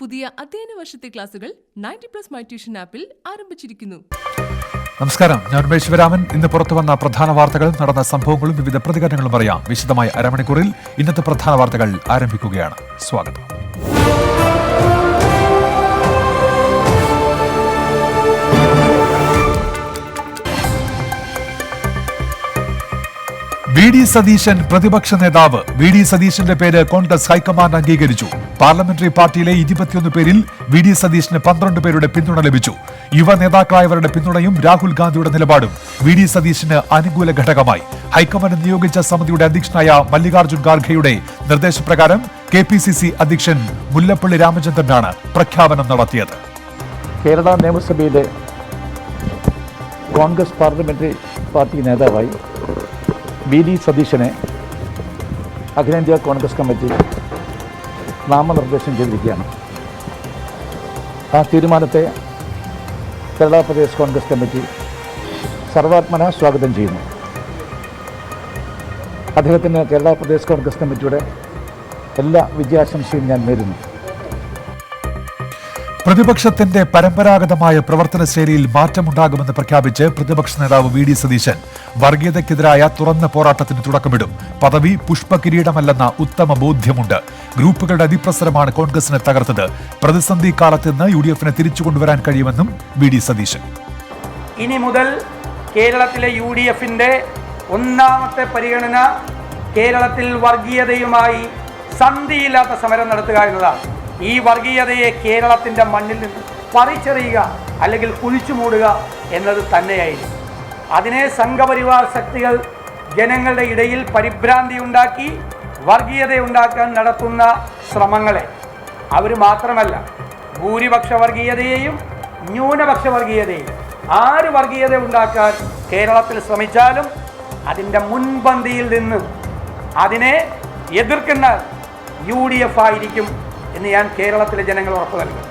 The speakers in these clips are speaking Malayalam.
പുതിയ അധ്യയന വർഷത്തെ ക്ലാസുകൾ 90+ മൈ ട്യൂഷൻ ആപ്പിൽ ആരംഭിച്ചിരിക്കുന്നു. നമസ്കാരം, ഞാൻ ഉമേഷ് ശിവരാമൻ. ഇന്ന് പുറത്തുവന്ന പ്രധാന വാർത്തകളും നടന്ന സംഭവങ്ങളും വിവിധ പ്രതികരണങ്ങളും അറിയാം. വിശദമായ അരമണിക്കൂറിൽ ഇന്നത്തെ പ്രധാന വാർത്തകൾ ആരംഭിക്കുകയാണ്. സ്വാഗതം. വി.ഡി. സതീശൻ പ്രതിപക്ഷ നേതാവ്. വി.ഡി. സതീശന്റെ പേര് കോൺഗ്രസ് ഹൈക്കമാൻഡ് അംഗീകരിച്ചു. പാർലമെന്ററി പാർട്ടിയിലെ 21 പേരിൽ വി.ഡി. സതീശന് 12 പേരുടെ പിന്തുണ ലഭിച്ചു. യുവ നേതാക്കളായവരുടെ പിന്തുണയും രാഹുൽ ഗാന്ധിയുടെ നിലപാടും വി.ഡി. സതീശന് അനുകൂല ഘടകമായി. ഹൈക്കമാൻഡ് നിയോഗിച്ച സമിതിയുടെ അധ്യക്ഷനായ മല്ലികാർജ്ജുൻ ഖാർഗെയുടെ നിർദ്ദേശപ്രകാരം കെ.പി.സി.സി അധ്യക്ഷൻ മുല്ലപ്പള്ളി രാമചന്ദ്രനാണ് പ്രഖ്യാപനം നടത്തിയത്. കേരള നിയമസഭയിലെ കോൺഗ്രസ് പാർലമെന്ററി പാർട്ടി നേതാവായി വി.ഡി. സതീശനെ അഖിലേന്ത്യാ കോൺഗ്രസ് കമ്മിറ്റി നാമനിർദ്ദേശം ചെയ്തിരിക്കുകയാണ്. ആ തീരുമാനത്തെ കേരള പ്രദേശ് കോൺഗ്രസ് കമ്മിറ്റി സർവാത്മന സ്വാഗതം ചെയ്യുന്നു. അദ്ദേഹത്തിന് കേരള പ്രദേശ് കോൺഗ്രസ് കമ്മിറ്റിയുടെ എല്ലാ വിജയാശംസയും ഞാൻ നേരുന്നു. പ്രതിപക്ഷത്തിന്റെ പരമ്പരാഗതമായ പ്രവർത്തന ശൈലിയിൽ മാറ്റമുണ്ടാകുമെന്ന് പ്രഖ്യാപിച്ച് പ്രതിപക്ഷ നേതാവ് വി.ഡി. സതീശൻ വർഗീയതയ്ക്കെതിരായ തുറന്ന പോരാട്ടത്തിന് തുടക്കമിടും. പദവി പുഷ്പകിരീടമല്ലെന്ന ഉത്തമ ബോധ്യമുണ്ട്. ഗ്രൂപ്പുകളുടെ അതിപ്രസരമാണ് കോൺഗ്രസിനെ തകർത്തത്. പ്രതിസന്ധി കാലത്ത് നിന്ന് യു.ഡി.എഫിനെ തിരിച്ചുകൊണ്ടുവരാൻ കഴിയുമെന്നും വി.ഡി. സതീശൻ. ഇനി മുതൽ കേരളത്തിലെ യു.ഡി.എഫിന്റെ ഒന്നാമത്തെ പരിഗണന കേരളത്തിൽ വർഗീയതയുമായി സന്ധിയില്ലാത്ത സമരം നടത്തുക എന്നതാണ്. ഈ വർഗീയതയെ കേരളത്തിൻ്റെ മണ്ണിൽ നിന്ന് പറിച്ചെറിയുക അല്ലെങ്കിൽ കുഴിച്ചു മൂടുക എന്നത് തന്നെയായിരിക്കും. അതിനെ സംഘപരിവാർ ശക്തികൾ ജനങ്ങളുടെ ഇടയിൽ പരിഭ്രാന്തി ഉണ്ടാക്കി വർഗീയതയുണ്ടാക്കാൻ നടത്തുന്ന ശ്രമങ്ങളെ അവർ മാത്രമല്ല, ഭൂരിപക്ഷ വർഗീയതയെയും ന്യൂനപക്ഷ വർഗീയതയെയും ആര് വർഗീയത ഉണ്ടാക്കാൻ കേരളത്തിൽ ശ്രമിച്ചാലും അതിൻ്റെ മുൻപന്തിയിൽ നിന്ന് അതിനെ എതിർക്കുന്ന യു.ഡി.എഫ് ആയിരിക്കും എന്ന് ഞാൻ കേരളത്തിലെ ജനങ്ങൾ ഉറപ്പു നൽകുന്നു.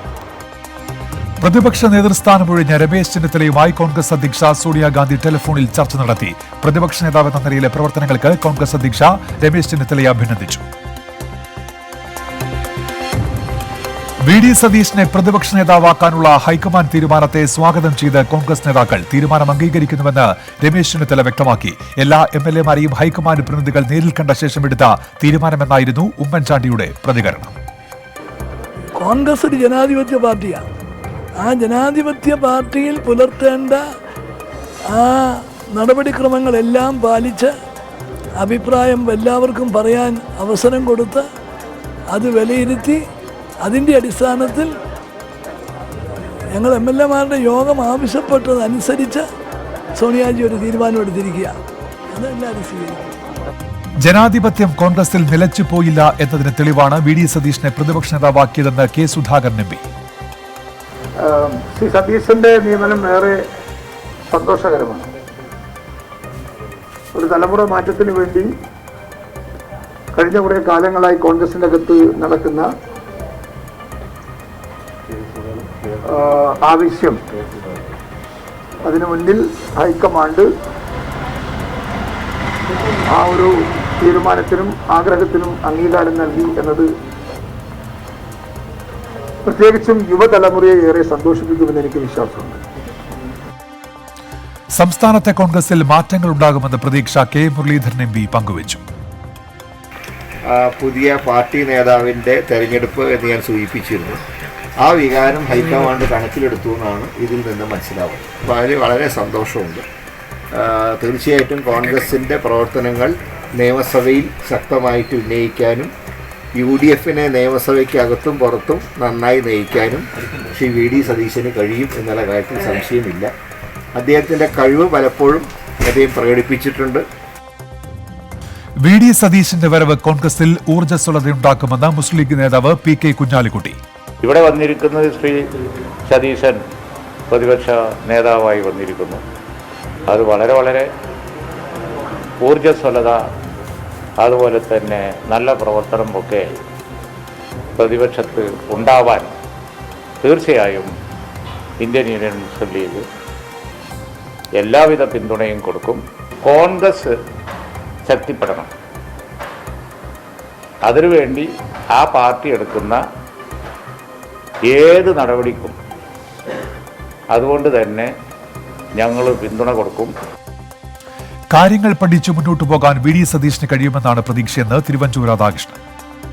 പ്രതിപക്ഷ നേതൃസ്ഥാനം ഒഴിഞ്ഞ രമേശ് ചെന്നിത്തലയുമായി കോൺഗ്രസ് അധ്യക്ഷ സോണിയാഗാന്ധി ടെലിഫോണിൽ ചർച്ച നടത്തി. പ്രതിപക്ഷ നേതാവ് എന്ന നിലയിലെ പ്രവർത്തനങ്ങൾക്ക് കോൺഗ്രസ് അധ്യക്ഷ രമേശ് ചെന്നിത്തലയെ അഭിനന്ദിച്ചു. വി.ഡി. സതീശനെ പ്രതിപക്ഷ നേതാവാക്കാനുള്ള ഹൈക്കമാൻഡ് തീരുമാനത്തെ സ്വാഗതം ചെയ്ത് കോൺഗ്രസ് നേതാക്കൾ തീരുമാനം അംഗീകരിക്കുന്നുവെന്ന് രമേശ് ചെന്നിത്തല വ്യക്തമാക്കി. എല്ലാ എം.എൽ.എമാരെയും ഹൈക്കമാൻഡ് പ്രതിനിധികൾ നേരിൽ കണ്ട ശേഷം എടുത്ത തീരുമാനമെന്നായിരുന്നു ഉമ്മൻചാണ്ടിയുടെ പ്രതികരണം. കോൺഗ്രസ് ഒരു ജനാധിപത്യ പാർട്ടിയാണ്. ആ ജനാധിപത്യ പാർട്ടിയിൽ പുലർത്തേണ്ട ആ നടപടിക്രമങ്ങളെല്ലാം പാലിച്ച് അഭിപ്രായം എല്ലാവർക്കും പറയാൻ അവസരം കൊടുത്ത് അത് വിലയിരുത്തി അതിൻ്റെ അടിസ്ഥാനത്തിൽ ഞങ്ങൾ എം.എൽ.എമാരുടെ യോഗം ആവശ്യപ്പെട്ടതനുസരിച്ച് സോണിയാജി ഒരു തീരുമാനമെടുത്തിരിക്കുകയാണ്. അതെല്ലാവരും സ്വീകരിക്കും. ജനാധിപത്യം കോൺഗ്രസിൽ നിലച്ചുപോയില്ല എന്നതിന് തെളിവാണ് വി.ഡി. സതീശനെ പ്രതിപക്ഷ നേതാവാക്കിയതെന്ന് കെ. സുധാകരൻ എം.പി. ശ്രീ സതീശന്റെ നിയമനം ഏറെ സന്തോഷകരമാണ്. ഒരു തലമുറ മാറ്റത്തിന് വേണ്ടി കഴിഞ്ഞ കുറേ കാലങ്ങളായി കോൺഗ്രസിൻ്റെ അകത്ത് നടക്കുന്ന ആവശ്യം, അതിനു മുന്നിൽ ഹൈക്കമാൻഡ് ആ ഒരു തീരുമാനത്തിനും ആഗ്രഹത്തിനും അംഗീകാരം നൽകി എന്നത് പ്രത്യേകിച്ചും യുവതലമുറയെ ഏറെ സന്തോഷിപ്പിക്കുമെന്ന് എനിക്ക് വിശ്വാസമുണ്ട്. സംസ്ഥാനത്തെ കോൺഗ്രസിൽ മാറ്റങ്ങൾ ഉണ്ടാകുമെന്ന പ്രതീക്ഷ കെ. മുരളീധരൻ എം.പി. പങ്കുവച്ചു. പുതിയ പാർട്ടി നേതാവിൻ്റെ തെരഞ്ഞെടുപ്പ് എന്ന് ഞാൻ സൂചിപ്പിച്ചിരുന്നു. ആ വികാരം ഹൈക്കമാൻഡ് കണക്കിലെടുത്തു എന്നാണ് ഇതിൽ നിന്ന് മനസ്സിലാവുന്നത്. അപ്പോൾ അതിൽ വളരെ സന്തോഷമുണ്ട്. തീർച്ചയായിട്ടും കോൺഗ്രസിൻ്റെ പ്രവർത്തനങ്ങൾ നിയമസഭയിൽ ശക്തമായിട്ട് ഉന്നയിക്കാനും യു.ഡി.എഫിനെ നിയമസഭയ്ക്കകത്തും പുറത്തും നന്നായി നയിക്കാനും ശ്രീ വി.ഡി. സതീശന് കഴിയും എന്നുള്ള കാര്യത്തിൽ സംശയമില്ല. അദ്ദേഹത്തിൻ്റെ കഴിവ് പലപ്പോഴും അദ്ദേഹം പ്രകടിപ്പിച്ചിട്ടുണ്ട്. വി.ഡി. സതീശന്റെ വരവ് കോൺഗ്രസിൽ ഊർജ്ജസ്വലതയുണ്ടാക്കുമെന്ന് മുസ്ലിം ലീഗ് നേതാവ് പി.കെ. കുഞ്ഞാലിക്കുട്ടി. ഇവിടെ വന്നിരിക്കുന്നത് ശ്രീ സതീശൻ പ്രതിപക്ഷ നേതാവായി വന്നിരിക്കുന്നു. അത് വളരെ ഊർജ്ജസ്വലത, അതുപോലെ തന്നെ നല്ല പ്രവർത്തനമൊക്കെ പ്രതിപക്ഷത്ത് ഉണ്ടാവാൻ തീർച്ചയായും ഇന്ത്യൻ യൂണിയൻ മുസ്ലിം ലീഗ് എല്ലാവിധ പിന്തുണയും കൊടുക്കും. കോൺഗ്രസ് ശക്തിപ്പെടണം. അതിനുവേണ്ടി ആ പാർട്ടി എടുക്കുന്ന ഏത് നടപടിക്കും അതുകൊണ്ട് തന്നെ ഞങ്ങൾ പിന്തുണ കൊടുക്കും. കാര്യങ്ങൾ പഠിച്ചു മുന്നോട്ടു പോകാൻ വി ഡി സതീശന് കഴിയുമെന്നാണ് പ്രതീക്ഷയെന്ന് തിരുവഞ്ചൂർ രാധാകൃഷ്ണൻ.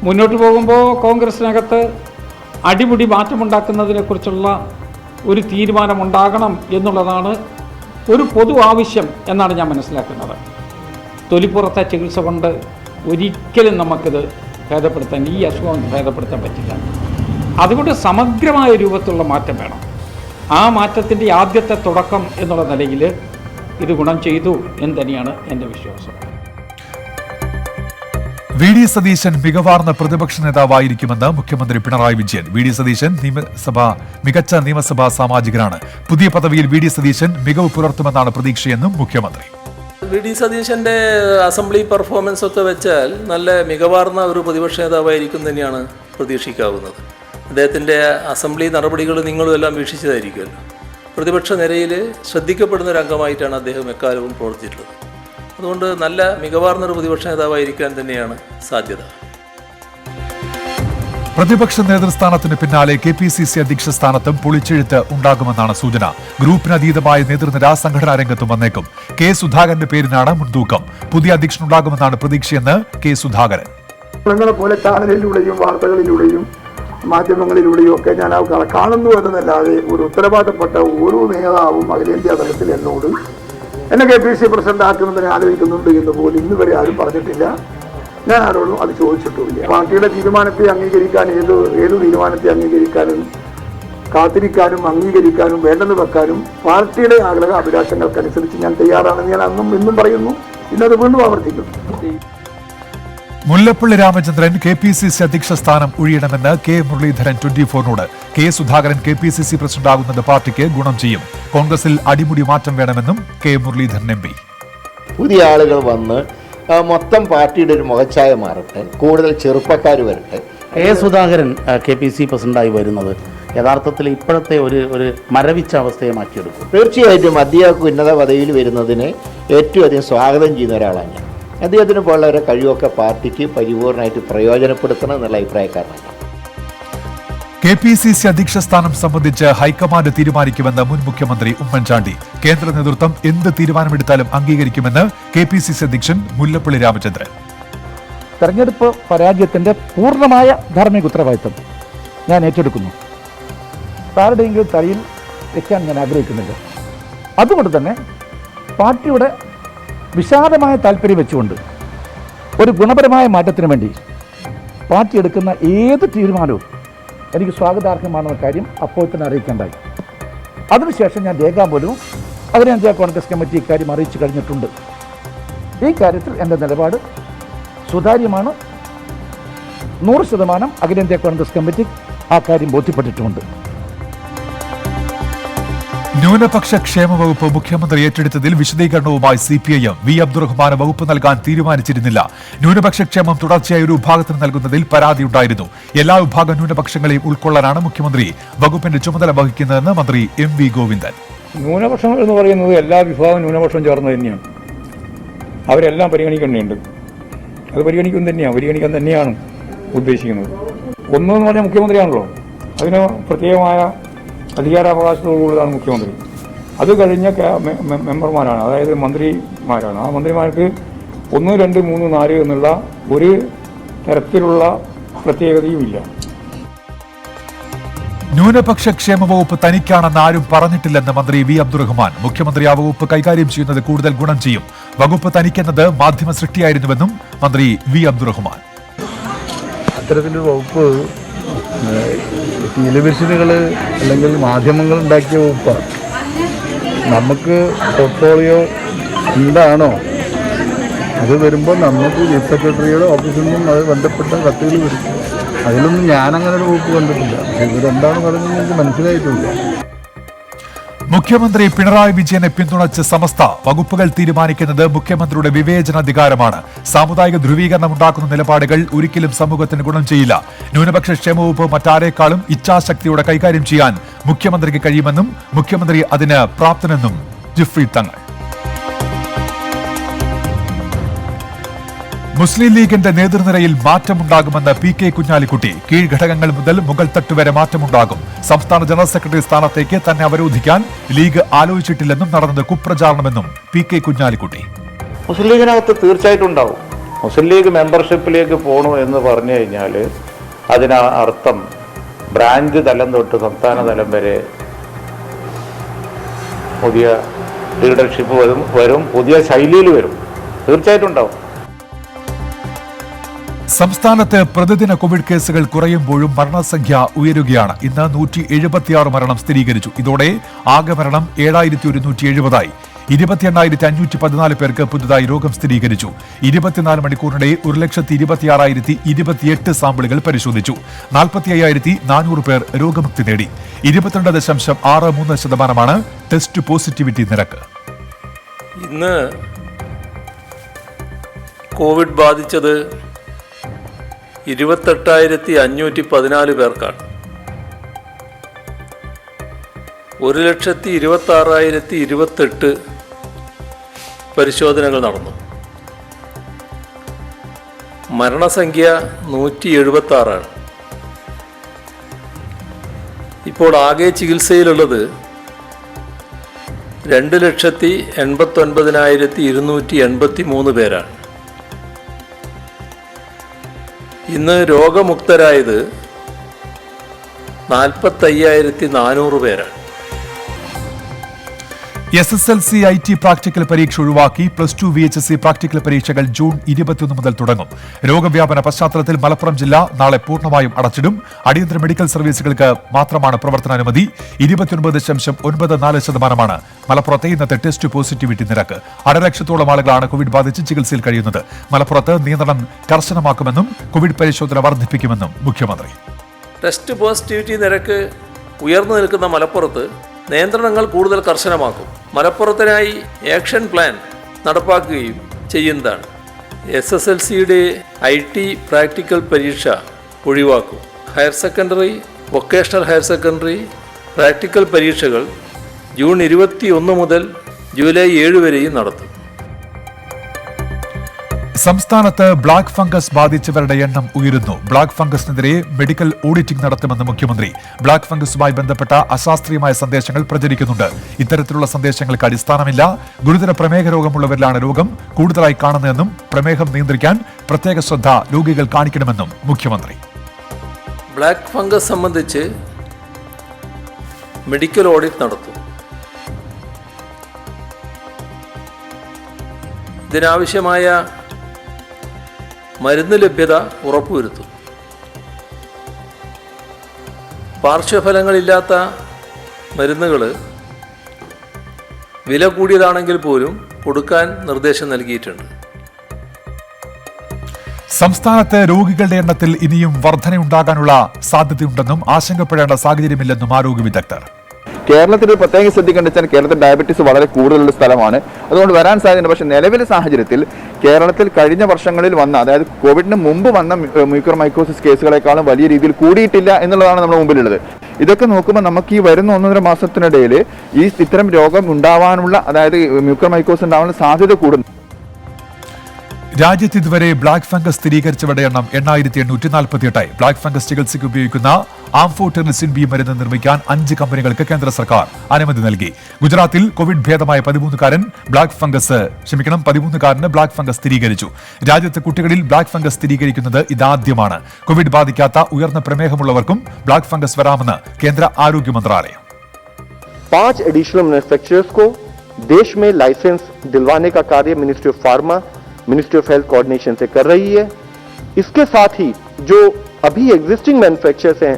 മുന്നോട്ട് പോകുമ്പോൾ കോൺഗ്രസിനകത്ത് അടിമുടി മാറ്റമുണ്ടാക്കുന്നതിനെക്കുറിച്ചുള്ള ഒരു തീരുമാനമുണ്ടാകണം എന്നുള്ളതാണ് ഒരു പൊതു ആവശ്യം എന്നാണ് ഞാൻ മനസ്സിലാക്കുന്നത്. തൊലിപ്പുറത്തെ ചികിത്സ കൊണ്ട് ഒരിക്കലും നമുക്കിത് ഭേദപ്പെടുത്താൻ, ഈ അസുഖം ഭേദപ്പെടുത്താൻ പറ്റില്ല. അതുകൊണ്ട് സമഗ്രമായ രൂപത്തിലുള്ള മാറ്റം വേണം. ആ മാറ്റത്തിൻ്റെ ആദ്യത്തെ തുടക്കം എന്നുള്ള നിലയിൽ ഇത് ഗുണം ചെയ്തു എന്ന് തന്നെയാണ് എൻ്റെ വിശ്വാസം. വി ഡി സതീശൻ മികവാർന്ന പ്രതിപക്ഷ നേതാവായിരിക്കുമെന്ന് മുഖ്യമന്ത്രി പിണറായി വിജയൻ. വി ഡി സതീശൻ മികച്ച നിയമസഭാ സാമാജികനാണ്. പുതിയ പദവിയിൽ വി ഡി സതീശൻ മികവ് പുലർത്തുമെന്നാണ് പ്രതീക്ഷയെന്നും മുഖ്യമന്ത്രി. വി ഡി സതീശൻ്റെ അസംബ്ലി പെർഫോമൻസ് ഒക്കെ വെച്ചാൽ നല്ല മികവാർന്ന ഒരു പ്രതിപക്ഷ നേതാവായിരിക്കും തന്നെയാണ് പ്രതീക്ഷിക്കാവുന്നത്. അദ്ദേഹത്തിൻ്റെ അസംബ്ലി നടപടികൾ നിങ്ങളും എല്ലാം വീക്ഷിച്ചതായിരിക്കുമല്ലോ. പ്രതിപക്ഷ നിരയിൽ ശ്രദ്ധിക്കപ്പെടുന്ന ഒരു അംഗമായിട്ടാണ് അദ്ദേഹം എക്കാലവും പ്രവർത്തിച്ചിട്ടുള്ളത്. അതുകൊണ്ട് നല്ല മികവാർന്നൊരു പ്രതിപക്ഷ നേതാവായിരിക്കാൻ തന്നെയാണ് സാധ്യത. പ്രതിപക്ഷ നേതൃസ്ഥാനത്തിന് പിന്നാലെ KPCC അധ്യക്ഷ സ്ഥാനത്തും പൊളിച്ചെഴുത്ത് ഉണ്ടാകുമെന്നാണ് സൂചന. ഗ്രൂപ്പിനതീതമായ നേതൃനിര സംഘടനാ രംഗത്തും വന്നേക്കും. കെ സുധാകരന്റെ പേരിനാണ് മുൻതൂക്കം. പുതിയ അധ്യക്ഷനുണ്ടാകുമെന്നാണ് പ്രതീക്ഷയെന്ന് കെ സുധാകരൻ. പോലെ ചാനലിലൂടെയും വാർത്തകളിലൂടെയും മാധ്യമങ്ങളിലൂടെയും ഒക്കെ ഞാൻ കാണുന്നു എന്നല്ലാതെ ഒരു ഉത്തരവാദപ്പെട്ട ഓരോ നേതാവും അഖിലേന്ത്യാ തലത്തിൽ എന്നോട് എന്നെ KPCC പ്രസിഡന്റ് ആക്കുന്നതിനെ ആലോചിക്കുന്നുണ്ട് എന്ന് പോലും ഇന്ന് വരെ ആരും പറഞ്ഞിട്ടില്ല. ഞാൻ ആരോടും അത് ചോദിച്ചിട്ടുമില്ല. പാർട്ടിയുടെ തീരുമാനത്തെ അംഗീകരിക്കാൻ ഏത് തീരുമാനത്തെ അംഗീകരിക്കാനും കാത്തിരിക്കാനും അംഗീകരിക്കാനും വേണ്ടെന്ന് വെക്കാനും പാർട്ടിയുടെ ആഗ്രഹ അഭിലാഷങ്ങൾക്കനുസരിച്ച് ഞാൻ തയ്യാറാണെന്ന് ഞാൻ അന്നും ഇന്നും പറയുന്നു. ഇന്നത് വീണ്ടും ആവർത്തിക്കുന്നു. മുല്ലപ്പള്ളി രാമചന്ദ്രൻ KPCC അധ്യക്ഷ സ്ഥാനം ഒഴിയണമെന്ന് കെ മുരളീധരൻ 24നോട്. കെ സുധാകരൻ KPCC പ്രസിഡന്റാകുന്നത് പാർട്ടിക്ക് ഗുണം ചെയ്യും. കോൺഗ്രസിൽ അടിമുടി മാറ്റം വേണമെന്നും കെ മുരളീധരൻ MP. പുതിയ ആളുകൾ വന്ന് മൊത്തം പാർട്ടിയുടെ ഒരു മുഖച്ഛായ മാറട്ടെ, കൂടുതൽ ചെറുപ്പക്കാർ വരട്ടെ. കെ സുധാകരൻ KPCC പ്രസിഡന്റായി വരുന്നത് യഥാർത്ഥത്തിൽ ഇപ്പോഴത്തെ ഒരു മരവിച്ച അവസ്ഥയെ മാറ്റിയെടുക്കും. തീർച്ചയായിട്ടും അദ്ദേഹം ഉന്നത പദവിയിൽ വരുന്നതിനെ ഏറ്റവും അധികം സ്വാഗതം ചെയ്യുന്ന ഒരാളാണ് ഞാൻ. അദ്ദേഹത്തിന് പോലുള്ളവരെ കഴിവൊക്കെ പാർട്ടിക്ക് പരിപൂർണമായിട്ട് പ്രയോജനപ്പെടുത്തണം എന്നുള്ള അഭിപ്രായക്കാരനാണ്. KPCC അധ്യക്ഷ സ്ഥാനം സംബന്ധിച്ച് ഹൈക്കമാൻഡ് തീരുമാനിക്കുമെന്ന് മുൻ മുഖ്യമന്ത്രി ഉമ്മൻചാണ്ടി. കേന്ദ്ര നേതൃത്വം എന്ത് തീരുമാനമെടുത്താലും അംഗീകരിക്കുമെന്ന് KPCC അധ്യക്ഷൻ മുല്ലപ്പള്ളി രാമചന്ദ്രൻ. തെരഞ്ഞെടുപ്പ് പരാജയത്തിന്റെ പൂർണ്ണമായ ധാർമ്മിക ഉത്തരവാദിത്വം ഞാൻ ഏറ്റെടുക്കുന്നു. ആരുടെയെങ്കിലും തലയിൽ വെക്കാൻ ഞാൻ ആഗ്രഹിക്കുന്നില്ല. അതുകൊണ്ട് തന്നെ പാർട്ടിയുടെ വിശാലമായ താല്പര്യം വെച്ചുകൊണ്ട് ഒരു ഗുണപരമായ മാറ്റത്തിന് വേണ്ടി പാർട്ടി എടുക്കുന്ന ഏത് തീരുമാനവും എനിക്ക് സ്വാഗതാർഹമാണെന്ന കാര്യം അപ്പോൾ തന്നെ അറിയിക്കേണ്ടായി. അതിനുശേഷം ഞാൻ രേഖാമൂലവും അഖിലേന്ത്യാ കോൺഗ്രസ് കമ്മിറ്റി ഇക്കാര്യം അറിയിച്ചു കഴിഞ്ഞിട്ടുണ്ട്. ഈ കാര്യത്തിൽ എൻ്റെ നിലപാട് സുതാര്യമാണ്. 100% അഖിലേന്ത്യാ കോൺഗ്രസ് കമ്മിറ്റി ആ കാര്യം ബോധ്യപ്പെട്ടിട്ടുമുണ്ട്. ന്യൂനപക്ഷ ക്ഷേമ വകുപ്പ് മുഖ്യമന്ത്രി ഏറ്റെടുത്തതിൽ വിശദീകരണവുമായി CPIM. വി അബ്ദുറഹ്മാന് വകുപ്പ് നൽകാൻ തീരുമാനിച്ചിരുന്നില്ല. ന്യൂനപക്ഷ ക്ഷേമം തുടർച്ചയായി ഒരു വിഭാഗത്തിന് നൽകുന്നതിൽ പരാതിയുണ്ടായിരുന്നു. എല്ലാ വിഭാഗം ന്യൂനപക്ഷങ്ങളെയും ഉൾക്കൊള്ളാനാണ് മുഖ്യമന്ത്രി വകുപ്പിന്റെ ചുമതല വഹിക്കുന്നതെന്ന് മന്ത്രി MV ഗോവിന്ദൻ. ന്യൂനപക്ഷങ്ങൾ എന്ന് പറയുന്നത് എല്ലാ വിഭാഗം ന്യൂനപക്ഷം ചേർന്ന് തന്നെയാണ്. അവരെല്ലാം പരിഗണിക്കേണ്ടതുണ്ട്. അത് പരിഗണിക്കാൻ തന്നെയാണ് ഉദ്ദേശിക്കുന്നത്. ഒന്നെന്ന് പറഞ്ഞാൽ മുഖ്യമന്ത്രിയാണല്ലോ, അതിന് പ്രത്യേകമായ അധികാരാവകാശത്തോടുകൂടിയാണ് മുഖ്യമന്ത്രി. അത് കഴിഞ്ഞ മെമ്പർമാരാണ്, അതായത് മന്ത്രിമാരാണ്. ആ മന്ത്രിമാർക്ക് 1, 2, 3, 4 എന്നുള്ള ഒരു തരത്തിലുള്ള പ്രത്യേകതയുമില്ല. ന്യൂനപക്ഷ ക്ഷേമ വകുപ്പ് തനിക്കാണെന്ന് ആരും പറഞ്ഞിട്ടില്ലെന്ന് മന്ത്രി വി അബ്ദുറഹ്മാൻ. മുഖ്യമന്ത്രി ആ വകുപ്പ് കൈകാര്യം ചെയ്യുന്നത് കൂടുതൽ ഗുണം ചെയ്യും. വകുപ്പ് തനിക്കെന്നത് മാധ്യമ സൃഷ്ടിയായിരുന്നുവെന്നും മന്ത്രി വി അബ്ദുറഹ്മാൻ. അത്തരത്തിലൊരു വകുപ്പ് ടെലിവിഷനുകൾ അല്ലെങ്കിൽ മാധ്യമങ്ങൾ ഉണ്ടാക്കിയ വകുപ്പാണ്. നമുക്ക് പോർട്ട്ഫോളിയോ എന്താണോ അത് വരുമ്പോൾ നമുക്ക് ചീഫ് സെക്രട്ടറിയുടെ ഓഫീസിൽ നിന്നും അത് ബന്ധപ്പെട്ട കത്തുകൾ വരും. അതിലൊന്നും ഞാനങ്ങനെ ഒരു വകുപ്പ് കണ്ടിട്ടില്ല. പക്ഷെ ഇവരെന്താണ് പറയുന്നത് എനിക്ക് മനസ്സിലായിട്ടില്ല. മുഖ്യമന്ത്രി പിണറായി വിജയനെ പിന്തുണച്ച് സമസ്ത. വകുപ്പുകൾ തീരുമാനിക്കുന്നത് മുഖ്യമന്ത്രിയുടെ വിവേചനാധികാരമാണ്. സാമുദായിക ധ്രുവീകരണം ഉണ്ടാക്കുന്ന നിലപാടുകൾ ഒരിക്കലും സമൂഹത്തിന് ഗുണം ചെയ്യില്ല. ന്യൂനപക്ഷ ക്ഷേമ വകുപ്പ് മറ്റാരേക്കാളും ഇച്ഛാശക്തിയോടെ കൈകാര്യം ചെയ്യാൻ മുഖ്യമന്ത്രിക്ക് കഴിയുമെന്നും മുഖ്യമന്ത്രി അതിന് പ്രാപ്തനെന്നും ജിഫ്രി തങ്ങൾ. മുസ്ലിം ലീഗിന്റെ നേതൃനിരയിൽ മാറ്റമുണ്ടാകുമെന്ന് പി കെ കുഞ്ഞാലിക്കുട്ടി. കീഴ്ഘടകങ്ങൾ മുതൽ മുകൾ തട്ട് വരെ മാറ്റമുണ്ടാകും. സംസ്ഥാന ജനറൽ സെക്രട്ടറി സ്ഥാനത്തേക്ക് തന്നെ അവരോധിക്കാൻ ലീഗ് ആലോചിച്ചിട്ടില്ലെന്നും നടന്നത് കുപ്രചാരണമെന്നും പി കെ കുഞ്ഞാലിക്കുട്ടി. മുസ്ലിം ലീഗിനകത്ത് തീർച്ചയായിട്ടും ഉണ്ടാവും. മുസ്ലിം ലീഗ് മെമ്പർഷിപ്പിലേക്ക് പോകണു എന്ന് പറഞ്ഞു കഴിഞ്ഞാൽ അതിന് അർത്ഥം ബ്രാഞ്ച് തലം തൊട്ട് സംസ്ഥാന തലം വരെ പുതിയ ലീഡർഷിപ്പ് വരും, പുതിയ ശൈലിയിൽ വരും. തീർച്ചയായിട്ടും ഉണ്ടാവും. സംസ്ഥാനത്ത് പ്രതിദിന കോവിഡ് കേസുകൾ കുറയുമ്പോഴും മരണസംഖ്യ ഉയരുകയാണ്. ഇന്ന് 176 മരണം സ്ഥിരീകരിച്ചു. ഇതോടെ ആകെ മരണം 7170 28,514 പേർക്ക് പുതുതായി രോഗം സ്ഥിരീകരിച്ചു. 24 മണിക്കൂറിനിടെ 1,26,028 സാമ്പിളുകൾ പരിശോധിച്ചു. 45,400 പേർ രോഗമുക്തി നേടി. 22.63% ടെസ്റ്റ് പോസിറ്റിവിറ്റി നിരക്ക്. ഇന്ന് കോവിഡ് ബാധിച്ചത് 28,514 പേർക്കാണ്. 1,26,028 പരിശോധനകൾ നടന്നു. മരണസംഖ്യ 176 ആണ്. ഇപ്പോൾ ആകെ ചികിത്സയിലുള്ളത് 2,89,283 പേരാണ്. ഇന്ന് രോഗമുക്തരായത് 45,400 പേരാണ്. SSLC IT പ്രാക്ടിക്കൽ പരീക്ഷ ഒഴിവാക്കി. +2 VHSC പ്രാക്ടിക്കൽ പരീക്ഷകൾ ജൂൺ 21 മുതൽ തുടങ്ങും. രോഗവ്യാപന പശ്ചാത്തലത്തിൽ മലപ്പുറം ജില്ല നാളെ പൂർണ്ണമായും അടച്ചിടും. അടിയന്തര മെഡിക്കൽ സർവീസുകൾക്ക് മാത്രമാണ് പ്രവർത്തനാനുമതി. 29.94% മലപ്പുറത്തെ ഇന്നത്തെ ടെസ്റ്റ് പോസിറ്റിവിറ്റി നിരക്ക്. 1.5 ലക്ഷത്തോളം ആളുകളാണ് കോവിഡ് ബാധിച്ച് ചികിത്സയിൽ കഴിയുന്നത്. മലപ്പുറത്ത് നിയന്ത്രണം കർശനമാക്കുമെന്നും കോവിഡ് പരിശോധന വർദ്ധിപ്പിക്കുമെന്നും മുഖ്യമന്ത്രി. ടെസ്റ്റ് പോസിറ്റിവിറ്റി നിരക്ക് ഉയർന്നു നിൽക്കുന്ന മലപ്പുറത്ത് നിയന്ത്രണങ്ങൾ കൂടുതൽ കർശനമാക്കും. മലപ്പുറത്തിനായി ആക്ഷൻ പ്ലാൻ നടപ്പാക്കുകയും ചെയ്യുന്നതാണ്. SSLCയുടെ IT പ്രാക്ടിക്കൽ പരീക്ഷ ഒഴിവാക്കും. Higher secondary, vocational higher secondary practical പരീക്ഷകൾ ജൂൺ 21 മുതൽ ജൂലൈ 7 വരെയും നടത്തും. സംസ്ഥാനത്ത് ബ്ലാക്ക് ഫംഗസ് ബാധിച്ചവരുടെ എണ്ണം ഉയരുന്നു. ബ്ലാക്ക് ഫംഗസിനെതിരെ മെഡിക്കൽ ഓഡിറ്റിംഗ് നടത്തുമെന്ന് മുഖ്യമന്ത്രി. ബ്ലാക്ക് ഫംഗസുമായി ബന്ധപ്പെട്ട അശാസ്ത്രീയമായ സന്ദേശങ്ങൾ പ്രചരിക്കുന്നുണ്ട്. ഇത്തരത്തിലുള്ള സന്ദേശങ്ങൾക്ക് അടിസ്ഥാനമില്ല. ഗുരുതര പ്രമേഹ രോഗമുള്ളവരിലാണ് രോഗം കൂടുതലായി കാണുന്നതെന്നും പ്രമേഹം നിയന്ത്രിക്കാൻ പ്രത്യേക ശ്രദ്ധ രോഗികൾ കാണിക്കണമെന്നും മുഖ്യമന്ത്രി. ബ്ലാക്ക് ഫംഗസ് സംബന്ധിച്ച് മെഡിക്കൽ ഓഡിറ്റ് നടത്തും. ഇതിനാവശ്യമായ മരുന്ന് ലഭ്യത ഉറപ്പുവരുത്തും. പാർശ്വഫലങ്ങളില്ലാത്ത മരുന്നുകൾ വില കൂടിയതാണെങ്കിൽ പോലും കൊടുക്കാൻ നിർദ്ദേശം നൽകിയിട്ടുണ്ട്. സംസ്ഥാനത്ത് രോഗികളുടെ എണ്ണത്തിൽ ഇനിയും വർധനയുണ്ടാകാനുള്ള സാധ്യതയുണ്ടെന്നും ആശങ്കപ്പെടേണ്ട സാഹചര്യമില്ലെന്നും ആരോഗ്യ വിദഗ്ധർ. കേരളത്തിൽ ഒരു പ്രത്യേകം ശ്രദ്ധിക്കേണ്ട വെച്ചാൽ കേരളത്തിൽ ഡയബറ്റീസ് വളരെ കൂടുതലുള്ള സ്ഥലമാണ്. അതുകൊണ്ട് വരാൻ സാധ്യതയുണ്ട്. പക്ഷേ നിലവിലെ സാഹചര്യത്തിൽ കേരളത്തിൽ കഴിഞ്ഞ വർഷങ്ങളിൽ വന്ന, അതായത് കോവിഡിന് മുമ്പ് വന്ന മ്യൂക്കർമൈക്കോസിസ് കേസുകളെക്കാളും വലിയ രീതിയിൽ കൂടിയിട്ടില്ല എന്നുള്ളതാണ് നമ്മുടെ മുമ്പിലുള്ളത്. ഇതൊക്കെ നോക്കുമ്പോൾ നമുക്ക് ഈ വരുന്ന 1.5 മാസത്തിനിടയിൽ ഇത്തരം രോഗം ഉണ്ടാവാനുള്ള, അതായത് മ്യൂക്കർമൈക്കോസിസ് ഉണ്ടാവാനുള്ള സാധ്യത കൂടുന്നു. രാജ്യത്ത് ഇതുവരെ ബ്ലാക്ക് ഫംഗസ് സ്ഥിരീകരിച്ചവരുടെ എണ്ണം 8,848. ബ്ലാക്ക് ഫംഗസ് ചികിത്സയ്ക്ക് ഉപയോഗിക്കുന്ന ആംഫോടെറിസിൻ ബി മരുന്ന് നിർമ്മിക്കാൻ 5 കമ്പനികൾക്ക് കേന്ദ്ര സർക്കാർ അനുമതി നൽകി. ഗുജറാത്തിൽ കോവിഡ് ഭേദമായ 13കാരന് ബ്ലാക്ക് ഫംഗസ് സ്ഥിരീകരിച്ചു. രാജ്യത്ത് കുട്ടികളിൽ ബ്ലാക്ക് ഫംഗസ് സ്ഥിരീകരിക്കുന്നത് ഇതാദ്യമാണ്. കോവിഡ് ബാധിക്കാത്ത ഉയർന്ന പ്രമേഹമുള്ളവർക്കും ബ്ലാക്ക് ഫംഗസ് വരാമെന്ന് കേന്ദ്ര ആരോഗ്യ മന്ത്രാലയം. 5 एडिशनल मैन्युफैक्चरर्स को देश में लाइसेंस दिलवाने का कार्य ministry of pharma, ministry of health coordination से कर रही है. इसके साथ ही जो अभी एग्जिस्टिंग मैन्युफैक्चरर्स हैं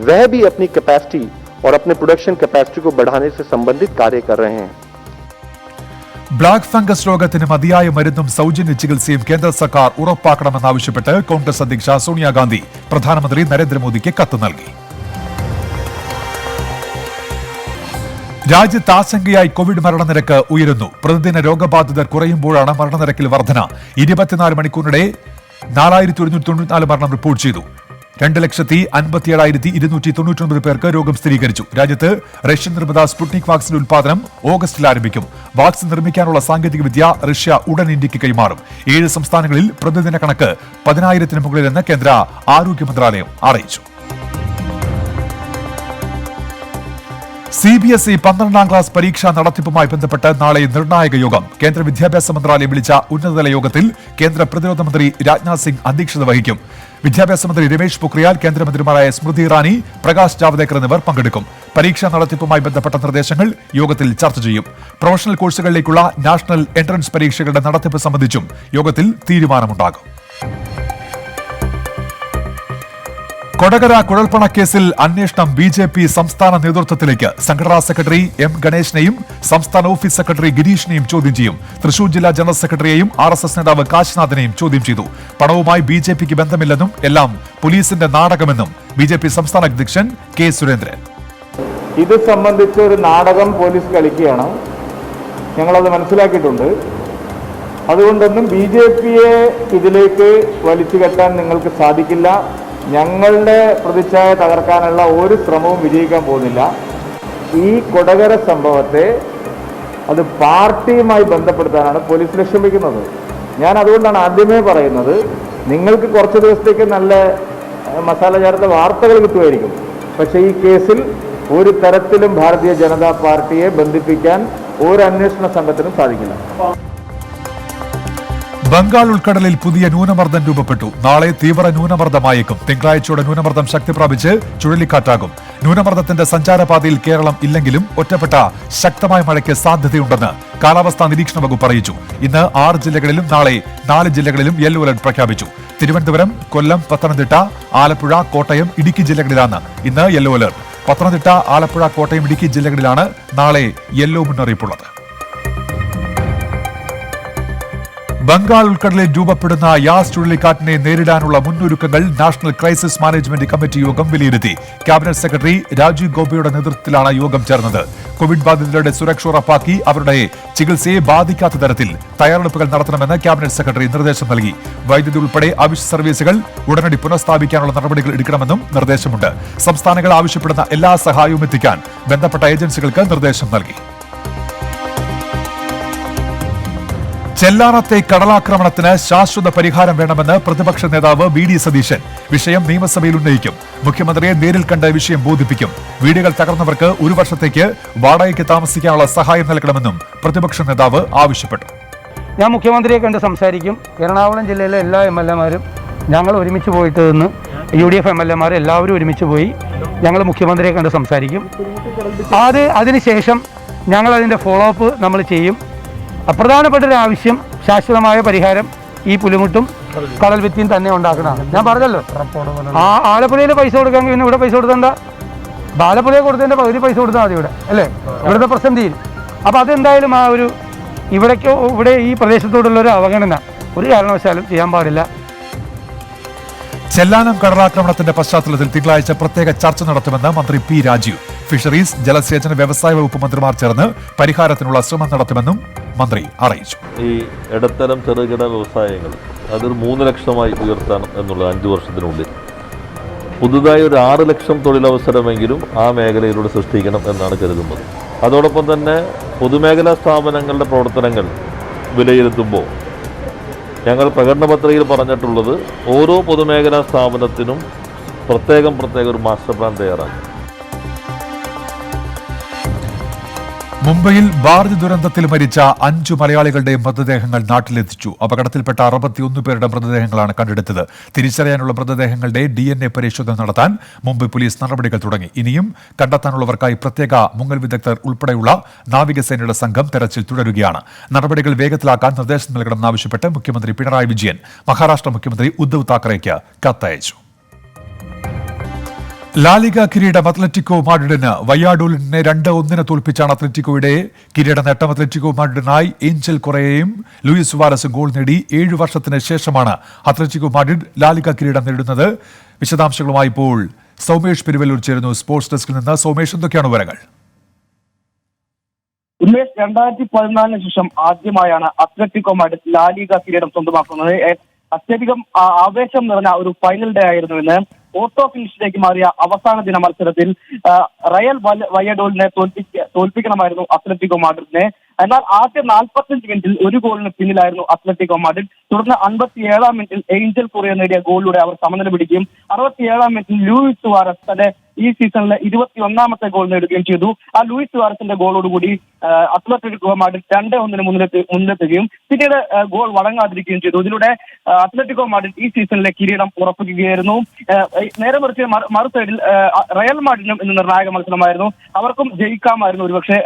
वह भी अपनी कैपेसिटी और अपने प्रोडक्शन कैपेसिटी को बढ़ाने से संबंधित कार्य कर रहे हैं. ബ്ലാക്ക് ഫംഗസ് രോഗത്തിന് മതിയായ മരുന്നും സൗജന്യ ചികിത്സയും കേന്ദ്ര സർക്കാർ ഉറപ്പാക്കണമെന്നാവശ്യപ്പെട്ട് കോൺഗ്രസ് അധ്യക്ഷ സോണിയാഗാന്ധി പ്രധാനമന്ത്രി നരേന്ദ്രമോദിക്ക് കത്ത് നൽകി. രാജ്യത്ത് ആശങ്കയായി കോവിഡ് മരണനിരക്ക് ഉയരുന്നു. പ്രതിദിന രോഗബാധിതർ കുറയുമ്പോഴാണ് മരണനിരക്കിൽ വർധന. 24 മണിക്കൂറിനിടെ 4,194 മരണം റിപ്പോർട്ട് ചെയ്തു. 2,57,299 പേർക്ക് രോഗം സ്ഥിരീകരിച്ചു. രാജ്യത്ത് റഷ്യൻ നിർമ്മിത സ്പുട്നിക് വാക്സിൻ ഉൽപാദനം ഓഗസ്റ്റിൽ ആരംഭിക്കും. വാക്സിൻ നിർമ്മിക്കാനുള്ള സാങ്കേതികവിദ്യ റഷ്യ ഉടൻ ഇന്ത്യക്ക് കൈമാറും. 7 സംസ്ഥാനങ്ങളിൽ പ്രതിദിന കണക്ക് 10,000-ന് മുകളിലെന്ന് കേന്ദ്ര ആരോഗ്യ മന്ത്രാലയം അറിയിച്ചു. CBSE 12ാം ക്ലാസ് പരീക്ഷാ നടത്തിപ്പുമായി ബന്ധപ്പെട്ട് നാളെ നിർണായക യോഗം. കേന്ദ്ര വിദ്യാഭ്യാസ മന്ത്രാലയം വിളിച്ച ഉന്നതതല യോഗത്തിൽ കേന്ദ്ര പ്രതിരോധ മന്ത്രി രാജ്നാഥ് സിംഗ് അധ്യക്ഷത വഹിക്കും. വിദ്യാഭ്യാസ മന്ത്രി രമേശ് പൊഖ്രിയാൽ, കേന്ദ്രമന്ത്രിമാരായ സ്മൃതി ഇറാനി, പ്രകാശ് ജാവ്ദേക്കർ എന്നിവർ പങ്കെടുക്കും. പരീക്ഷാ നടത്തിപ്പുമായി ബന്ധപ്പെട്ട നിർദ്ദേശങ്ങൾ യോഗത്തിൽ ചർച്ച ചെയ്യും. പ്രൊഫഷണൽ കോഴ്സുകളിലേക്കുള്ള നാഷണൽ എൻട്രൻസ് പരീക്ഷകളുടെ നടത്തിപ്പ് സംബന്ധിച്ചും യോഗത്തിൽ തീരുമാനമുണ്ടാകും. കൊടകര കുഴൽപ്പണക്കേസിൽ അന്വേഷണം BJP സംസ്ഥാന നേതൃത്വത്തിലേക്ക്. സംഘടനാ സെക്രട്ടറി M ഗണേശിനെയും സംസ്ഥാന ഓഫീസ് സെക്രട്ടറി ഗിരീഷിനെയും ചോദ്യം ചെയ്യും. തൃശൂർ ജില്ലാ ജനറൽ സെക്രട്ടറിയെയും RSS നേതാവ് കാശിനാഥനെയും ചോദ്യം ചെയ്തു. പണവുമായി BJPക്ക് ബന്ധമില്ലെന്നും എല്ലാം പോലീസിന്റെ നാടകമെന്നും BJP സംസ്ഥാന അധ്യക്ഷൻ K സുരേന്ദ്രൻ. ഇത് സംബന്ധിച്ച് ഒരു നാടകം പോലീസ് കളിക്കുകയാണ്, ഞങ്ങളത് മനസ്സിലാക്കിയിട്ടുണ്ട്. അതുകൊണ്ടൊന്നും BJPയെ ഇതിലേക്ക് വലിച്ചു കെട്ടാൻ നിങ്ങൾക്ക് സാധിക്കില്ല. ഞങ്ങളുടെ പ്രതിച്ഛായ തകർക്കാനുള്ള ഒരു ശ്രമവും വിജയിക്കാൻ പോകുന്നില്ല. ഈ കൊടകര സംഭവത്തെ അത് പാർട്ടിയുമായി ബന്ധപ്പെടുത്താനാണ് പോലീസ് ലക്ഷ്യം വയ്ക്കുന്നത്. ഞാൻ അതുകൊണ്ടാണ് ആദ്യമേ പറയുന്നത്, നിങ്ങൾക്ക് കുറച്ച് ദിവസത്തേക്ക് നല്ല മസാല ചേർത്ത വാർത്തകൾ കിട്ടുമായിരിക്കും, പക്ഷേ ഈ കേസിൽ ഒരു തരത്തിലും ഭാരതീയ ജനതാ പാർട്ടിയെ ബന്ധിപ്പിക്കാൻ ഒരു അന്വേഷണ സംഘത്തിനും സാധിക്കില്ല. ബംഗാൾ ഉൾക്കടലിൽ പുതിയ ന്യൂനമർദ്ദം രൂപപ്പെട്ടു. നാളെ തീവ്ര ന്യൂനമർദ്ദമായേക്കും. തിങ്കളാഴ്ചയോടെ ന്യൂനമർദ്ദം ശക്തി പ്രാപിച്ച് ചുഴലിക്കാറ്റാകും. ന്യൂനമർദ്ദത്തിന്റെ സഞ്ചാരപാതയിൽ കേരളം ഇല്ലെങ്കിലും ഒറ്റപ്പെട്ട ശക്തമായ മഴയ്ക്ക് സാധ്യതയുണ്ടെന്ന് കാലാവസ്ഥാ നിരീക്ഷണ വകുപ്പ് അറിയിച്ചു. ഇന്ന് 6 ജില്ലകളിലും നാളെ 4 ജില്ലകളിലും യെല്ലോ അലർട്ട് പ്രഖ്യാപിച്ചു. തിരുവനന്തപുരം, കൊല്ലം, പത്തനംതിട്ട, ആലപ്പുഴ, കോട്ടയം, ഇടുക്കി ജില്ലകളിലാണ് ഇന്ന് യെല്ലോ അലർട്ട്. പത്തനംതിട്ട, ആലപ്പുഴ, കോട്ടയം, ഇടുക്കി ജില്ലകളിലാണ് നാളെ യെല്ലോ മുന്നറിയിപ്പുള്ളത്. ബംഗാൾ ഉൾക്കടലിൽ രൂപപ്പെടുന്ന യാസ് ചുഴലിക്കാറ്റിനെ നേരിടാനുള്ള മുന്നൊരുക്കങ്ങൾ നാഷണൽ ക്രൈസിസ് മാനേജ്മെന്റ് കമ്മിറ്റി യോഗം വിലയിരുത്തി. ക്യാബിനറ്റ് സെക്രട്ടറി രാജീവ് ഗൌബയുടെ നേതൃത്വത്തിലാണ് യോഗം ചേർന്നത്. കോവിഡ് ബാധിതരുടെ സുരക്ഷ ഉറപ്പാക്കി അവരുടെ ചികിത്സയെ ബാധിക്കാത്ത തരത്തിൽ തയ്യാറെടുപ്പുകൾ നടത്തണമെന്ന് ക്യാബിനറ്റ് സെക്രട്ടറി നിർദ്ദേശം നൽകി. വൈദ്യുതി ഉൾപ്പെടെ അവശ്യ സർവീസുകൾ ഉടനടി പുനഃസ്ഥാപിക്കാനുള്ള നടപടികൾ എടുക്കണമെന്നും നിർദ്ദേശമുണ്ട്. സംസ്ഥാനങ്ങൾ ആവശ്യപ്പെടുന്ന എല്ലാ സഹായവും എത്തിക്കാൻ ബന്ധപ്പെട്ട ഏജൻസികൾക്ക് നിർദ്ദേശം നൽകി. ചെല്ലാനത്തെ കടലാക്രമണത്തിന് ശാശ്വത പരിഹാരം വേണമെന്ന് പ്രതിപക്ഷ നേതാവ് VD സതീശൻ. വിഷയം നിയമസഭയിൽ ഉന്നയിക്കും. മുഖ്യമന്ത്രിയെ നേരിൽ കണ്ട് വിഷയം ബോധിപ്പിക്കും. വീടുകൾ തകർന്നവർക്ക് 1 വർഷത്തേക്ക് വാടകയ്ക്ക് താമസിക്കാനുള്ള സഹായം നൽകണമെന്നും പ്രതിപക്ഷ നേതാവ് ആവശ്യപ്പെട്ടു. ഞാൻ മുഖ്യമന്ത്രിയെ കണ്ട് സംസാരിക്കും. എറണാകുളം ജില്ലയിലെ എല്ലാ MLAമാരും ഞങ്ങൾ ഒരുമിച്ച് പോയിട്ട് നിന്ന് UDF MLAമാർ എല്ലാവരും ഒരുമിച്ച് പോയി ഞങ്ങൾ മുഖ്യമന്ത്രിയെ കണ്ട് സംസാരിക്കും. അതിനുശേഷം ഞങ്ങൾ അതിൻ്റെ ഫോളോ അപ്പ് നമ്മൾ ചെയ്യും. പ്രധാനപ്പെട്ട ഒരു ആവശ്യം ശാശ്വതമായ പരിഹാരം ഈ പുലിമുട്ടും കടൽ ഭിത്തിയും തന്നെ ഉണ്ടാക്കണമാണ്. ഞാൻ പറഞ്ഞല്ലോ, ആലപ്പുഴയിൽ പൈസ കൊടുക്കാൻ പിന്നെ ഇവിടെ പൈസ കൊടുത്തണ്ട. ആലപ്പുഴയിൽ കൊടുത്തതിൻ്റെ പകുതി പൈസ കൊടുത്താൽ മതി ഇവിടെ, അല്ലേ? ഇവിടുത്തെ പ്രശ്നം തീരും. അപ്പോൾ അതെന്തായാലും ഇവിടെ ഈ പ്രദേശത്തോടുള്ള ഒരു അവഗണന ഒരു കാരണവശാലും ചെയ്യാൻ പാടില്ല. ചെല്ലാനം കടലാക്രമണത്തിന്റെ പശ്ചാത്തലത്തിൽ തിങ്കളാഴ്ച പ്രത്യേക ചർച്ച നടത്തുമെന്ന് മന്ത്രി P രാജീവ്. ഫിഷറീസ്, ജലസേചന, വ്യവസായ വകുപ്പ് മന്ത്രിമാർ ചേർന്ന് പരിഹാരത്തിനുള്ള ശ്രമം നടത്തുമെന്നും മന്ത്രി അറിയിച്ചു. ഈ ഇടത്തരം ചെറുകിട വ്യവസായങ്ങൾ അതൊരു 3 ലക്ഷമായി ഉയർത്താൻ എന്നുള്ള 5 വർഷത്തിനുള്ളിൽ പുതുതായി ഒരു 6 ലക്ഷം തൊഴിലവസരമെങ്കിലും ആ മേഖലയിലൂടെ സൃഷ്ടിക്കണം എന്നാണ് കരുതുന്നത്. അതോടൊപ്പം തന്നെ പൊതുമേഖലാ സ്ഥാപനങ്ങളുടെ പ്രവർത്തനങ്ങൾ വിലയിരുത്തുമ്പോൾ ഞങ്ങൾ പ്രകടന പത്രികയിൽ പറഞ്ഞിട്ടുള്ളത് ഓരോ പൊതുമേഖലാ സ്ഥാപനത്തിനും പ്രത്യേകം ഒരു മാസ്റ്റർ പ്ലാൻ തയ്യാറാണ്. മുംബൈയിൽ ബാർജ് ദുരന്തത്തിൽ മരിച്ച 5 മലയാളികളുടെ മൃതദേഹങ്ങൾ നാട്ടിലെത്തിച്ചു. അപകടത്തിൽപ്പെട്ട 61 പേരുടെ മൃതദേഹങ്ങളാണ് കണ്ടെടുത്തത്. തിരിച്ചറിയാനുള്ള മൃതദേഹങ്ങളുടെ DNA പരിശോധന നടത്താൻ മുംബൈ പോലീസ് നടപടികൾ തുടങ്ങി. ഇനിയും കണ്ടെത്താനുള്ളവർക്കായി പ്രത്യേക മുങ്ങൽ വിദഗ്ധർ ഉൾപ്പെടെയുള്ള നാവികസേനയുടെ സംഘം തെരച്ചിൽ തുടരുകയാണ്. നടപടികൾ വേഗത്തിലാക്കാൻ നിർദ്ദേശം നൽകണമെന്നാവശ്യപ്പെട്ട് മുഖ്യമന്ത്രി പിണറായി വിജയൻ മഹാരാഷ്ട്ര മുഖ്യമന്ത്രി ഉദ്ധവ് താക്കറെയ്ക്ക് കത്തയച്ചു. ലാലിഗ കിരീടം അത്ലറ്റിക്കോ മാഡ്രിഡിന്. വയ്യാഡോലിഡിനെ 2-1 തോൽപ്പിച്ചാണ് അത്ലറ്റിക്കോയുടെ കിരീട നേട്ടം. അത്ലറ്റിക്കോ മാഡ്രിഡിനായി ഏഞ്ചൽ കൊറേയും ലൂയിസ് സുവാരസും ഗോൾ നേടി. 7 വർഷത്തിന് ശേഷമാണ് അത്ലറ്റിക്കോ മാഡ്രിഡ് ലാലിഗ കിരീടം നേടുന്നത്. വിശദാംശങ്ങളുമായി ഇപ്പോൾ സൗമേഷ് പെരുവല്ലൂർ ചേരുന്നു സ്പോർട്സ് ഡെസ്കിൽ നിന്ന്. സൗമേഷ്, എന്തൊക്കെയാണ് വിവരങ്ങൾ? 2014 ശേഷം ആദ്യമായാണ് അത്ലറ്റിക്കോ മാഡ്രിഡ് ലാലിഗ കിരീടം സ്വന്തമാക്കുന്നത്. അത്യധികം ആവേശം നിറഞ്ഞ ഒരു ഫൈനൽ ഡേ ആയിരുന്നുവെന്ന് ഓട്ടോ ഫിനിഷിലേക്ക് മാറിയ അവസാന ദിന മത്സരത്തിൽ റയൽ വയഡോളിനെ തോൽപ്പിക്കണമായിരുന്നു അത്ലറ്റിക്കോ മാഡ്രിഡിനെ. എന്നാൽ ആദ്യ 45 മിനിറ്റിൽ ഒരു ഗോളിന് പിന്നിലായിരുന്നു അത്ലറ്റിക്കോ മാഡ്രിഡ്. തുടർന്ന് 57-ാം മിനിറ്റിൽ ഏഞ്ചൽ കൊറിയ നേടിയ ഗോളിലൂടെ അവർ സമനില പിടിക്കുകയും 67-ാം മിനിറ്റിൽ ലൂയിസ് സുവാരസ് തന്റെ ഈ സീസണിലെ 21ാമത്തെ ഗോൾ നേടുകയും ചെയ്തു. ആ ലൂയിസ് സുവാരസിന്റെ ഗോളോടുകൂടി അത്ലറ്റിക്കോ മാഡ്രിഡ് 2-1 മുന്നിലെത്തുകയും പിന്നീട് ഗോൾ വഴങ്ങാതിരിക്കുകയും ചെയ്തു. ഇതിലൂടെ അത്ലറ്റിക്കോ മാഡ്രിഡ് ഈ സീസണിലെ കിരീടം ഉറപ്പിക്കുകയായിരുന്നു. നേരെ മറിച്ച് മറു സൈഡിൽ റയൽ മാഡ്രിഡിനും ഇന്ന് നിർണായക മത്സരമായിരുന്നു. അവർക്കും ജയിക്കാമായിരുന്നു, ഒരുപക്ഷെ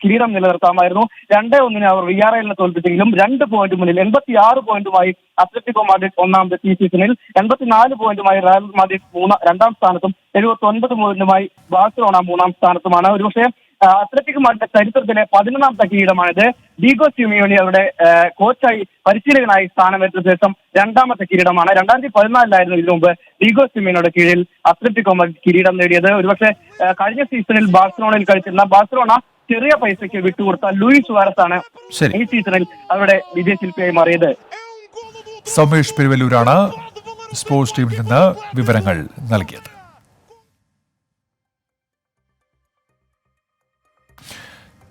കിരീടം നിലനിർത്താമായിരുന്നു. 2-1 അവർ വിയാറയലിനെ തോൽപ്പിച്ചെങ്കിലും 2 പോയിന്റ് മുന്നിൽ 86 പോയിന്റുമായി അത്ലറ്റിക്കോ മാഡ്രിഡ് ഒന്നാമത് ഈ സീസണിൽ, 84 പോയിന്റുമായി റയൽ മാഡ്രിഡ് രണ്ടാം സ്ഥാനത്തും 79 പോയിന്റുമായി ബാഴ്സലോണ 3-ാം സ്ഥാനത്തുമാണ്. ഒരുപക്ഷെ അത്ലറ്റിക് മാഡ്രിഡ് ചരിത്രത്തിലെ 11ാമത്തെ കിരീടമാണിത്. ഡീഗോ സിമിയോണി അവരുടെ കോച്ചായി പരിശീലകനായി സ്ഥാനമേറ്റ ശേഷം 2ാമത്തെ കിരീടമാണ്. 2014 ഇതിനു മുമ്പ് ഡീഗോ സിമിയോണിയുടെ കീഴിൽ അത്ലറ്റിക്കോ മാഡ്രിഡ് കിരീടം നേടിയത്. ഒരുപക്ഷെ കഴിഞ്ഞ സീസണിൽ ബാഴ്സലോണയിൽ കളിച്ചിരുന്ന ബാഴ്സലോണ ചെറിയ പൈസയ്ക്ക് വിട്ടുകൊടുത്ത ലൂയിസ് സുവാരസ് ആണ് ഈ സീസണിൽ അവരുടെ വിജയശില്പിയായി മാറിയത്. സോമേഷ് പെരുവല്ലൂരാണ് സ്പോർട്സ് ടീമിൽ നിന്ന് വിവരങ്ങൾ നൽകിയത്.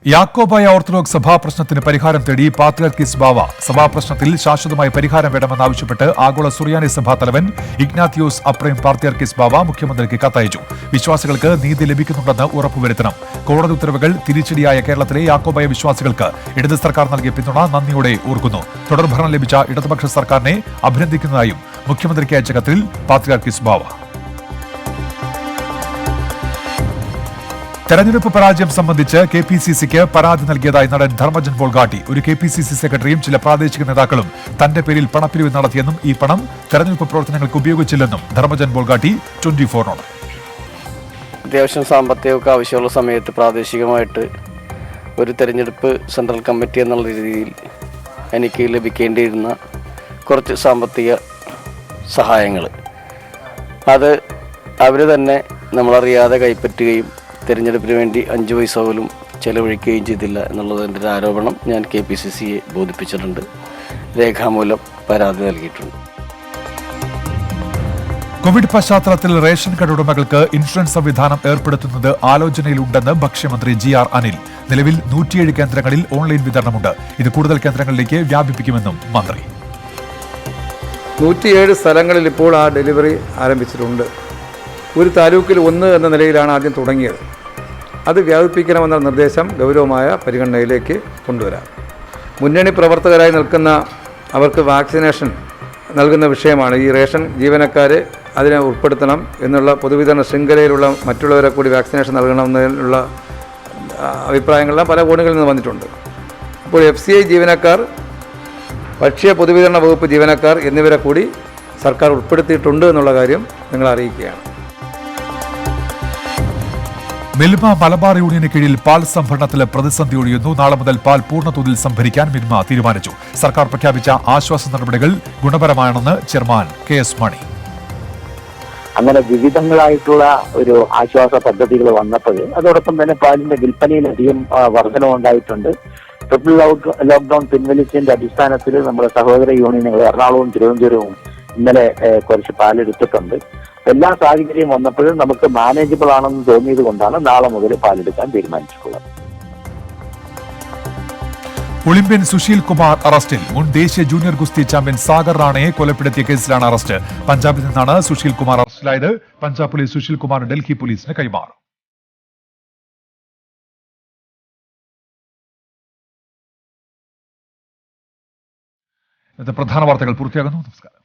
യാക്കോബായ ഓർത്തഡോക്സ് സഭാപ്രശ്നത്തിന് പരിഹാരം തേടി പാത്രിയാർക്കീസ് ബാവ സഭാപ്രശ്നത്തിൽ ശാശ്വതമായ പരിഹാരം വേണമെന്നാവശ്യപ്പെട്ട് ആഗോള സുറിയാനി സഭാ തലവൻ ഇഗ്നാത്തിയോസ് അപ്രേം പാത്രിയാർക്കീസ് ബാവ മുഖ്യമന്ത്രിക്ക് കത്തയച്ചു. വിശ്വാസികൾക്ക് നീതി ലഭിക്കുന്നുണ്ടെന്ന് ഉറപ്പുവരുത്തണം. കോടതി ഉത്തരവുകൾ തിരിച്ചടിയായ കേരളത്തിലെ യാക്കോബായ വിശ്വാസികൾക്ക് ഇടത് സർക്കാർ നൽകിയ പിന്തുണ നന്ദിയോടെ ഓർക്കുന്നു. തുടർഭരണം ലഭിച്ച ഇടതുപക്ഷ സർക്കാരിനെ അഭിനന്ദിക്കുന്നതായും മുഖ്യമന്ത്രിക്ക് അയച്ച കത്തിൽ പാത്രിയാർക്കീസ് ബാവ. തെരഞ്ഞെടുപ്പ് പരാജയം സംബന്ധിച്ച് KPCCക്ക് പരാതി നൽകിയതായി നടൻ ധർമ്മജൻ ബോൾഗാട്ടി. ഒരു KPCC സെക്രട്ടറിയും ചില പ്രാദേശിക നേതാക്കളും തന്റെ പേരിൽ പണപ്പിരിവ് നടത്തിയെന്നും ഈ പണം തെരഞ്ഞെടുപ്പ് പ്രവർത്തനങ്ങൾക്ക് ഉപയോഗിച്ചില്ലെന്നും ധർമ്മജൻ ബോൾഗാട്ടി 24നോട്. അത്യാവശ്യം സാമ്പത്തികമൊക്കെ ആവശ്യമുള്ള സമയത്ത് പ്രാദേശികമായിട്ട് ഒരു തെരഞ്ഞെടുപ്പ് സെൻട്രൽ കമ്മിറ്റി എന്നുള്ള രീതിയിൽ എനിക്ക് ലഭിക്കേണ്ടിയിരുന്ന കുറച്ച് സാമ്പത്തിക സഹായങ്ങൾ അത് അവർ തന്നെ നമ്മളറിയാതെ കൈപ്പറ്റുകയും തെരഞ്ഞെടുപ്പിന് വേണ്ടി 5 പൈസ പോലും ചെലവഴിക്കുകയും ചെയ്തില്ല എന്നുള്ളതിൻ്റെ ഒരു ആരോപണം ഞാൻ KPCCയെ ബോധിപ്പിച്ചിട്ടുണ്ട്. രേഖാമൂലം പരാതി നൽകിയിട്ടുണ്ട്. കോവിഡ് പശ്ചാത്തലത്തിൽ റേഷൻ കാർഡ് ഉടമകൾക്ക് ഇൻഷുറൻസ് സംവിധാനം ഏർപ്പെടുത്തുന്നത് ആലോചനയിലുണ്ടെന്ന് ഭക്ഷ്യമന്ത്രി GR അനിൽ. നിലവിൽ 107 കേന്ദ്രങ്ങളിൽ ഓൺലൈൻ വിതരണമുണ്ട്. ഇത് കൂടുതൽ കേന്ദ്രങ്ങളിലേക്ക് വ്യാപിപ്പിക്കുമെന്നും മന്ത്രി. 107 സ്ഥലങ്ങളിൽ ഇപ്പോൾ ആ ഡെലിവറി ആരംഭിച്ചിട്ടുണ്ട്. ഒരു താലൂക്കിൽ 1 എന്ന നിലയിലാണ് ആദ്യം തുടങ്ങിയത്. അത് വ്യാപിപ്പിക്കണമെന്ന നിർദ്ദേശം ഗൗരവമായ പരിഗണനയിലേക്ക് കൊണ്ടുവരാം. മുന്നണി പ്രവർത്തകരായി നിൽക്കുന്ന അവർക്ക് വാക്സിനേഷൻ നൽകുന്ന വിഷയമാണ്. ഈ റേഷൻ ജീവനക്കാരെ അതിനെ ഉൾപ്പെടുത്തണം എന്നുള്ള പൊതുവിതരണ ശൃംഖലയിലുള്ള മറ്റുള്ളവരെ കൂടി വാക്സിനേഷൻ നൽകണമെന്നുള്ള അഭിപ്രായങ്ങളെല്ലാം പല കോണുകളിൽ നിന്ന് വന്നിട്ടുണ്ട്. ഇപ്പോൾ FCI ജീവനക്കാർ, ഭക്ഷ്യ പൊതുവിതരണ വകുപ്പ് ജീവനക്കാർ എന്നിവരെ കൂടി സർക്കാർ ഉൾപ്പെടുത്തിയിട്ടുണ്ട് എന്നുള്ള കാര്യം നിങ്ങളെ അറിയിക്കുകയാണ്. മിൽമ മലബാർ യൂണിയന് കീഴിൽ പാൽ സംഭരണത്തിൽ പ്രതിസന്ധി ഒഴിയുന്നു. നാളെ മുതൽ പാൽ പൂർണ്ണതോതിൽ സംഭരിക്കാൻ മിൽമ തീരുമാനിച്ചു. സർക്കാർ പ്രഖ്യാപിച്ച ആശ്വാസ നടപടികൾ ഗുണപരമാണെന്ന് ചെയർമാൻ KS മണി. അങ്ങനെ വിവിധങ്ങളായിട്ടുള്ള ഒരു ആശ്വാസ പദ്ധതികൾ വന്നപ്പോൾ അതോടൊപ്പം തന്നെ പാലിന്റെ വിൽപ്പനയിലധികം വർധനവുണ്ടായിട്ടുണ്ട്. ട്രിപ്പിൾ ലോക്ക്ഡൌൺ പിൻവലിച്ചതിന്റെ അടിസ്ഥാനത്തിൽ നമ്മുടെ സഹോദര യൂണിയനുകൾ എറണാകുളവും തിരുവനന്തപുരവും ഇന്നലെ കുറച്ച് പാലെടുത്തിട്ടുണ്ട്. എല്ലാ സാഹചര്യം വന്നപ്പോഴും നമുക്ക് മാനേജബിൾ ആണെന്ന് തോന്നിയത് കൊണ്ടാണ് നാളെ മുതൽ പാലെടുക്കാൻ തീരുമാനിച്ചിട്ടുള്ളത്. ഒളിമ്പ്യൻ സുശീൽ കുമാർ അറസ്റ്റിൽ. മുൻ ദേശീയ ജൂനിയർ ഗുസ്തി ചാമ്പ്യൻ സാഗർ റാണയെ കൊലപ്പെടുത്തിയ കേസിലാണ് അറസ്റ്റ്. പഞ്ചാബിൽ നിന്നാണ് സുശീൽ കുമാർ അറസ്റ്റിലായത്. പഞ്ചാബ് പോലീസ് സുശീൽ കുമാർ ഡൽഹി പോലീസിന് കൈമാറും. ഇന്നത്തെ പ്രധാന വാർത്തകൾ പൂർത്തിയാകുന്നു. നമസ്കാരം.